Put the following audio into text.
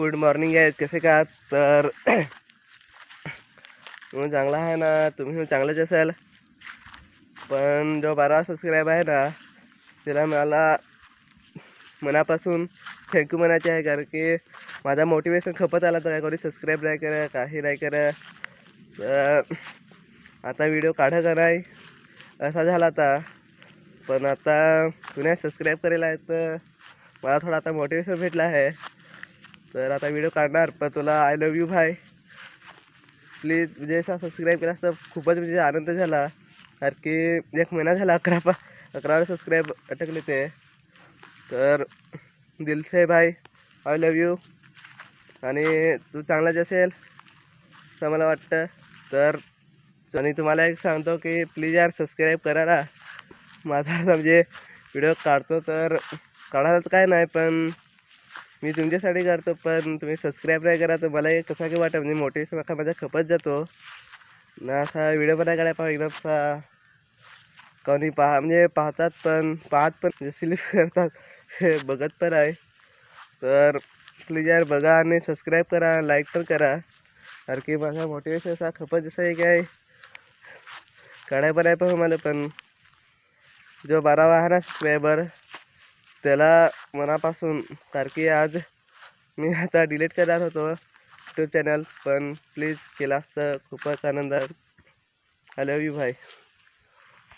Good morning आहे. कसे का आहात? तर तुम्ही चांगला आहे ना? तुम्ही चांगलेच असाल. पण जो 12 सबस्क्राईब आहे ना, त्याला मला मनापासून थँक्यू म्हणायचे आहे. कारण की माझा मोटिवेशन खपत आला. तर कोणी सबस्क्राईब नाही करा, काही नाही करा. तर आता व्हिडिओ काढा का नाही असा झाला आता. पण आता तुम्ही सबस्क्राईब करेल आहे तर मला थोडा आता मोटिवेशन भेटला आहे. तर आता व्हिडिओ काढणार. पण तुला आय लव्ह यू भाई. प्लीज म्हणजे असा सबस्क्राईब केलास तर खूपच म्हणजे आनंद झाला. कारण की 1 महिना झाला 11 सबस्क्राईब अटकले ते. तर दिल से भाई आय लव्ह यू. आणि तू चांगलाच असेल असं मला वाटतं. तर आणि तुम्हाला एक सांगतो की प्लीज यार सबस्क्राईब करा ना. माझा म्हणजे व्हिडिओ काढतो तर काढायला तर काय नाही, पण मी तुमच्यासाठी करतो. पण तुम्ही सबस्क्राईब नाही करा तर मला एक कसं की वाटतं, म्हणजे मोटिवेशन असा माझा खपत जातो ना. असा व्हिडिओ पण नाही काढायला पाहिजे असा. कोणी म्हणजे पाहतात पण सिलेक्ट करतात हे बघत पण आहे. तर प्लीज यार बघा आणि सबस्क्राईब करा, लाईक पण करा. कारण की माझा मोटिवेशन असा खपत जसं आहे काय काढाय पण आहे. पण मला पण जो 12वा आहे ना सबस्क्रायबर त्याला मनापासून, कारण की आज मी आता डिलीट करणार होतो यूट्यूब चॅनल, पण प्लीज केलास तर खूपच आनंद. आय लव्ह यू भाई.